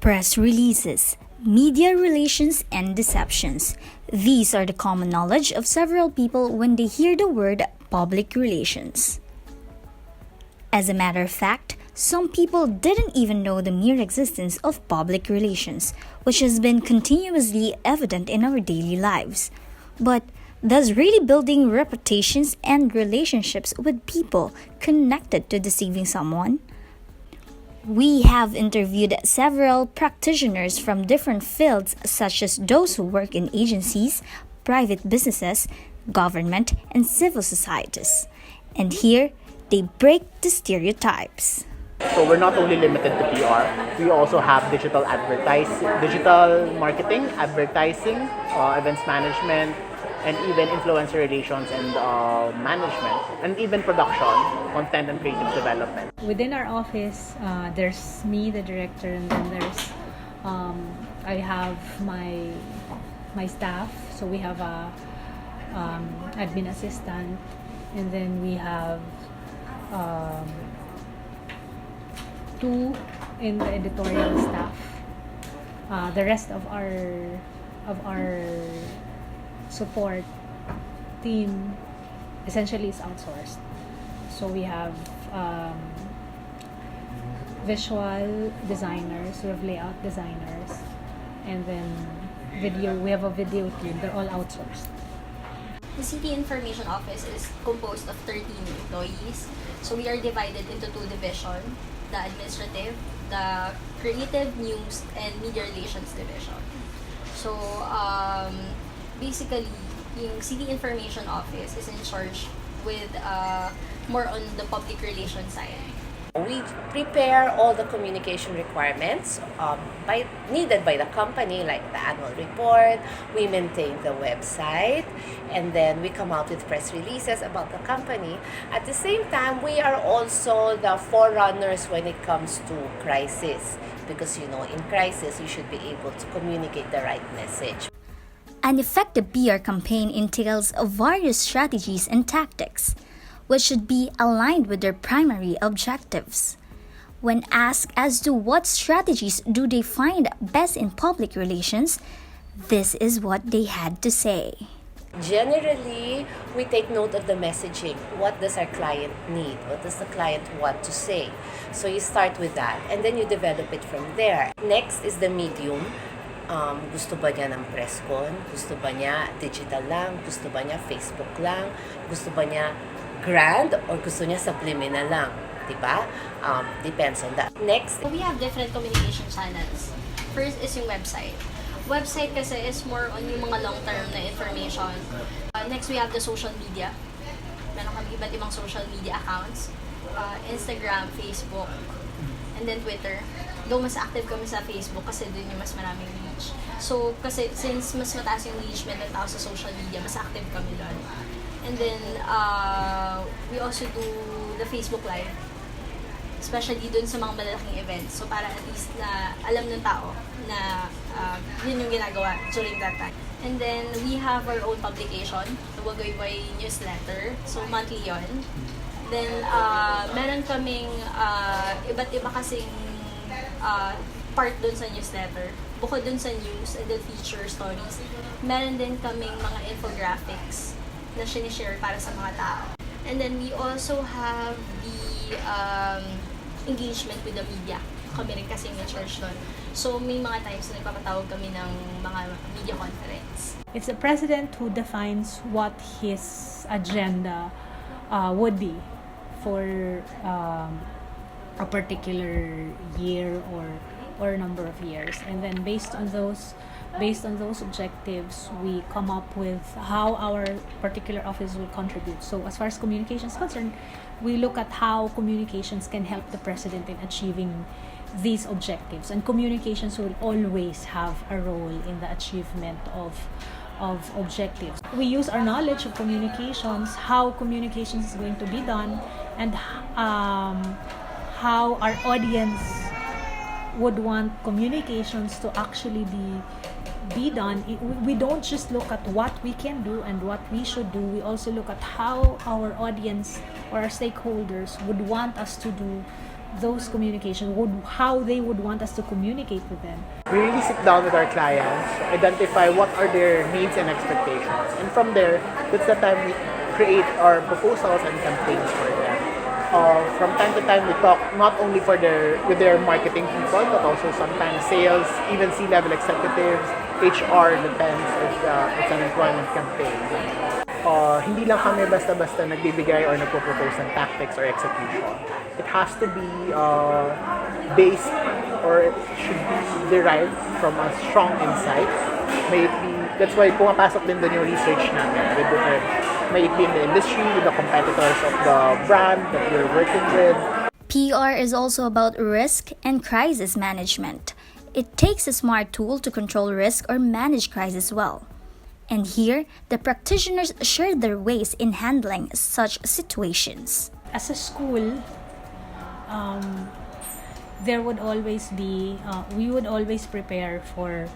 Press releases, media relations, and deceptions. These are the common knowledge of several people when they hear the word public relations. As a matter of fact, some people didn't even know the mere existence of public relations, which has been continuously evident in our daily lives. But does really building reputations and relationships with people connected to deceiving someone? We have interviewed several practitioners from different fields, such as those who work in agencies, private businesses, government, and civil societies. And here, they break the stereotypes. So we're not only limited to PR, we also have digital marketing, advertising, events management, and even influencer relations and management, and even production, content and creative development. Within our office, there's me, the director, and then there's I have my staff. So we have a admin assistant, and then we have two in the editorial staff. The rest of our support team essentially is outsourced. So we have visual designers, we have layout designers, and then we have a video team. They're all outsourced. The City Information Office is composed of 13 employees. So we are divided into two divisions, the administrative, the creative, news, and media relations division. So basically, yung City Information Office is in charge with more on the public relations side. We prepare all the communication requirements needed by the company, like the annual report. We maintain the website, and then we come out with press releases about the company. At the same time, we are also the forerunners when it comes to crisis, because in crisis, you should be able to communicate the right message. An effective PR campaign entails various strategies and tactics, which should be aligned with their primary objectives. When asked as to what strategies do they find best in public relations, this is what they had to say. Generally, we take note of the messaging. What does our client need? What does the client want to say? So you start with that, and then you develop it from there. Next is the medium. Gusto ba niya ng press con? Gusto ba niya digital lang? Gusto ba niya Facebook lang? Gusto ba niya grand? Or gusto niya subliminal lang? Diba? Depends on that. Next, we have different communication channels. First is yung website. Website kasi is more on yung mga long-term na information. Next, we have the social media. Meron kami iba't ibang social media accounts. Instagram, Facebook, and then Twitter. Though mas active kami sa Facebook kasi dun yung mas maraming reach. So, kasi since mas mataas yung engagement ng tao sa social media, mas active kami doon. And then, we also do the Facebook Live. Especially dun sa mga malalaking events. So, para at least na alam ng tao na yun yung ginagawa during that time. And then, we have our own publication, the Wagayway newsletter. So, monthly yon. Then, meron kaming iba't iba kasing part dun sa newsletter. Bukod dun sa news and then feature stories, meron din kaming mga infographics na sinishare para sa mga tao. And then we also have the engagement with the media. Kami rin kasing na-charge doon. So may mga times na nagpapatawag kami ng mga media conference. It's the president who defines what his agenda would be for a particular year or number of years, and then based on those objectives, we come up with how our particular office will contribute. So as far as communication is concerned, we look at how communications can help the president in achieving these objectives, and communications will always have a role in the achievement of objectives. We use our knowledge of communications, how communications is going to be done, and how our audience would want communications to actually be done. We don't just look at what we can do and what we should do. We also look at how our audience or our stakeholders would want us to do those communication how they would want us to communicate with them. We really sit down with our clients, identify what are their needs and expectations. And from there, that's the time we create our proposals and campaigns for them. From time to time, we talk not only with their marketing people, but also sometimes sales, even C-level executives, HR, depends if it's an employment campaign. Hindi lang kami basta-basta nagbibigay or nagpo-propose ng tactics or execution. It has to be based, or it should be derived from a strong insight. That's why pumapasok din doon yung research namin with different, may it be in the industry, with the competitors of the brand that we're working with. PR is also about risk and crisis management. It takes a smart tool to control risk or manage crisis well. And here, the practitioners share their ways in handling such situations. As a school, there would always be, we would always prepare for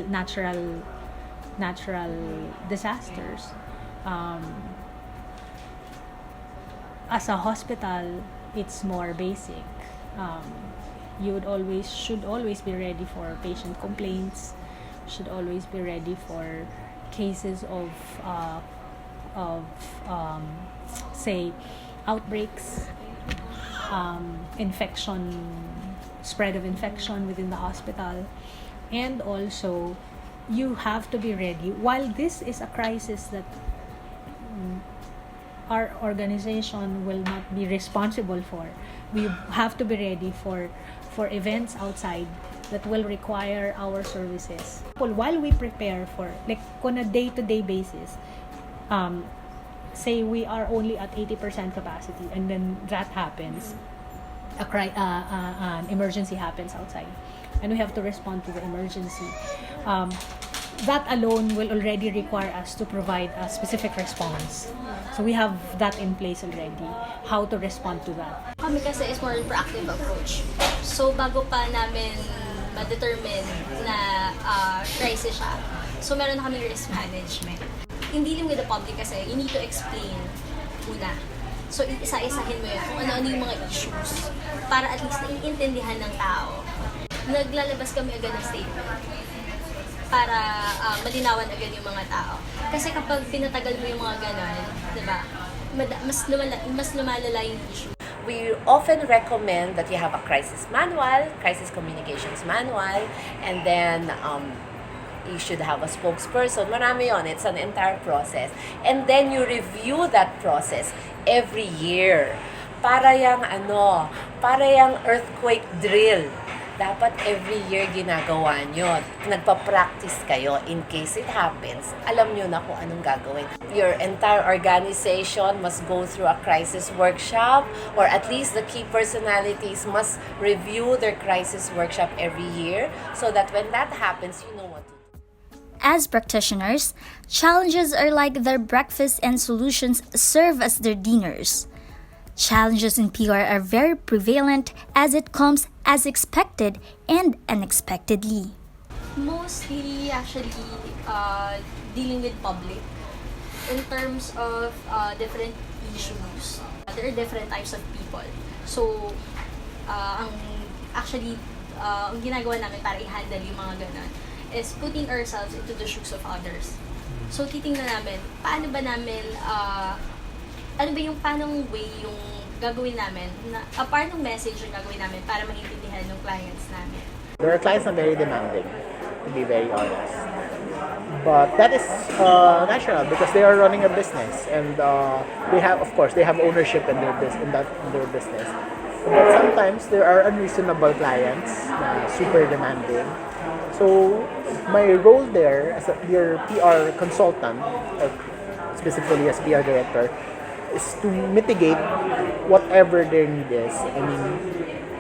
natural disasters. As a hospital, it's more basic. You should always be ready for patient complaints. Should always be ready for cases of say outbreaks, spread of infection within the hospital, and also you have to be ready. While this is a crisis that our organization will not be responsible for, we have to be ready for events outside that will require our services. While we prepare for, like, on a day-to-day basis, say we are only at 80% capacity, and then that happens, an emergency happens outside, and we have to respond to the emergency. That alone will already require us to provide a specific response. So we have that in place already, how to respond to that. Kami kasi is more proactive approach. So bago pa namin ma-determine na crisis siya, so meron na kaming risk management. In dealing with the public kasi, you need to explain muna. So isa-isahin mo yan kung ano-ano yung mga issues para at least naiintindihan ng tao. Naglalabas kami agad ng statement para malinawan agad yung mga tao. Kasi kapag pinatagal mo yung mga ganon, diba, mas lumalala yung issue. We often recommend that you have a crisis manual, crisis communications manual, and then you should have a spokesperson. Marami yun. It's an entire process. And then you review that process every year. Para yung earthquake drill. Dapat every year ginagawa nyo. Nagpa-practice kayo in case it happens. Alam nyo na kung anong gagawin. Your entire organization must go through a crisis workshop, or at least the key personalities must review their crisis workshop every year so that when that happens, you know what to do. As practitioners, challenges are like their breakfast and solutions serve as their dinners. Challenges in PR are very prevalent as it comes as expected and unexpectedly. Mostly, actually, dealing with public in terms of different issues. There are different types of people. So, ang ginagawa namin para i-handle yung mga ganon is putting ourselves into the shoes of others. So, titingnan namin, paano ba namin paanong way yung gagawin namin, apart ng message yung gagawin namin para maintindihan ng clients namin. There are clients na very demanding, to be very honest. But that is natural because they are running a business, and they have ownership in their business. But sometimes there are unreasonable clients na super demanding. So my role there as your PR consultant, specifically as PR director, is to mitigate whatever their need is. I mean,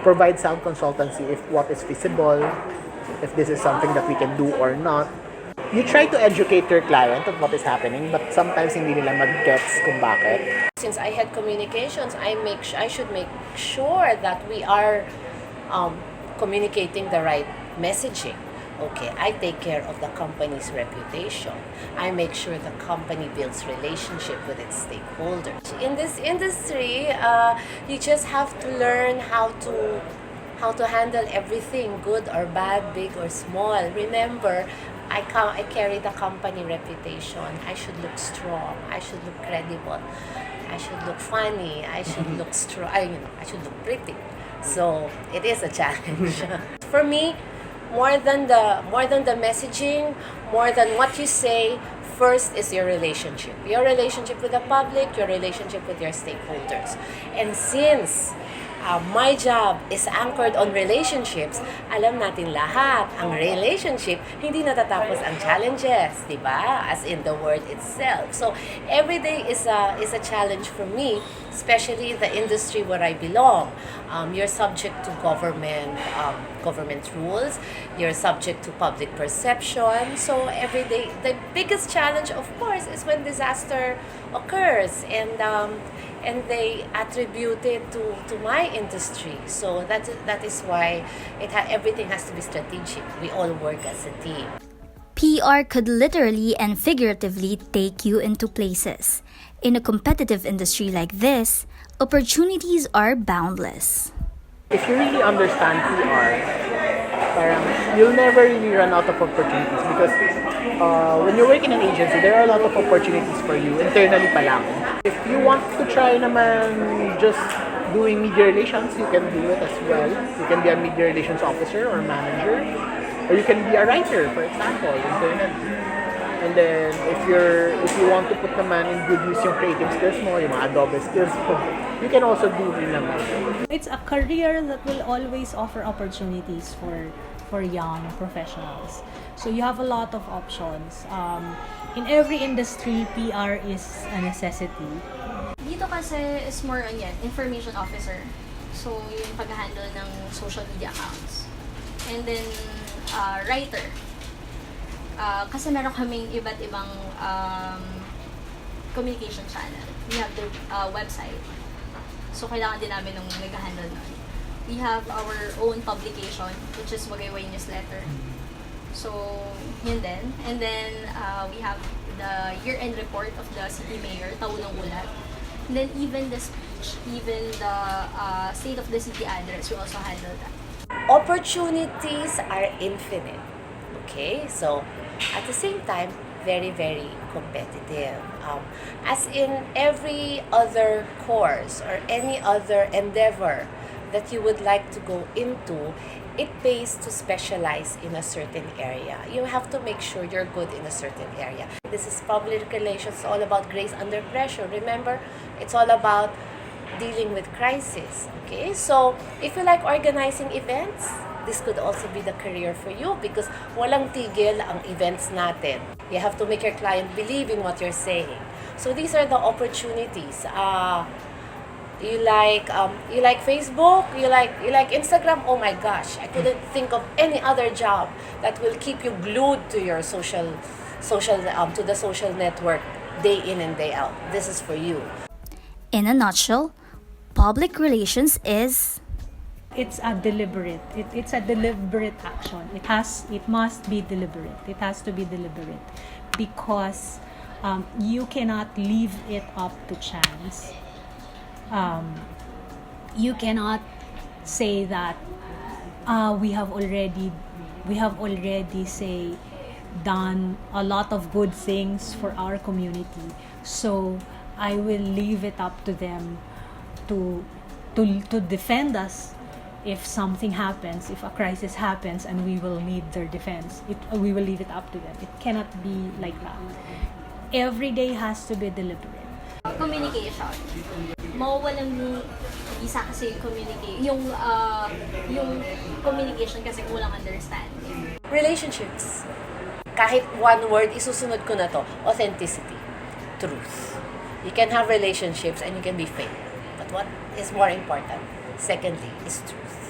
provide sound consultancy if what is feasible, if this is something that we can do or not. You try to educate your client on what is happening, but sometimes hindi nila mag-gets kung bakit. Since I had communications, I should make sure that we are communicating the right messaging. Okay, I take care of the company's reputation. I make sure the company builds relationship with its stakeholders. In this industry, you just have to learn how to handle everything, good or bad, big or small. Remember, I carry the company reputation. I should look strong. I should look credible. I should look funny. I should look strong. I should look pretty. So it is a challenge. For me, more than the messaging, more than what you say, first is your relationship. Your relationship with the public, your relationship with your stakeholders. And since my job is anchored on relationships, alam natin lahat, ang relationship, hindi natatapos ang challenges, di ba? As in the word itself. So, every day is a challenge for me, especially the industry where I belong. You're subject to government rules. You're subject to public perception. So, every day, the biggest challenge, of course, is when disaster occurs and they attribute it to my industry. So that is why everything has to be strategic. We all work as a team. PR could literally and figuratively take you into places. In a competitive industry like this, opportunities are boundless. If you really understand PR, parang you'll never really run out of opportunities because when you work in an agency, there are a lot of opportunities for you internally pa lang. If you want to try naman just doing media relations, you can do it as well. You can be a media relations officer or manager, or you can be a writer, for example, internally. And then if you want to put naman in good use yung creative skills mo, yung mga Adobe skills mo, you can also do rin naman. It's a career that will always offer opportunities for young professionals. So you have a lot of options. In every industry, PR is a necessity. Dito kasi is more on yan, information officer. So, yung pag-handle ng social media accounts. And then, writer. Kasi meron kaming iba't ibang communication channel. We have the website. So, kailangan din namin nung nag-handle nun. We have our own publication, which is Wagayway Newsletter. So, yun din. And then, we have the year-end report of the city mayor, Taunong Ulat. And then, even the speech, even the state of the city address, we also handle that. Opportunities are infinite. Okay? So, at the same time, very, very competitive. As in every other course or any other endeavor that you would like to go into, it pays to specialize in a certain area. You have to make sure you're good in a certain area. This is public relations, all about grace under pressure. Remember, it's all about dealing with crisis. Okay? So, if you like organizing events, this could also be the career for you because walang tigil ang events natin. You have to make your client believe in what you're saying. So, these are the opportunities. You like Facebook, you like Instagram. Oh my gosh, I couldn't think of any other job that will keep you glued to your to the social network day in and day out. This is for you. In a nutshell, public relations is It's a deliberate. It's a deliberate action. It must be deliberate. It has to be deliberate because you cannot leave it up to chance. You cannot say that we have already say done a lot of good things for our community, so I will leave it up to them to defend us if something happens, if a crisis happens, and we will need their defense. We will leave it up to them. It cannot be like that. Every day has to be deliberate. Communication. Mawawalang visa kasi yung communication kasi kulang understanding. Relationships. Kahit one word, isusunod ko na to. Authenticity. Truth. You can have relationships and you can be fake. But what is more important, secondly, is truth.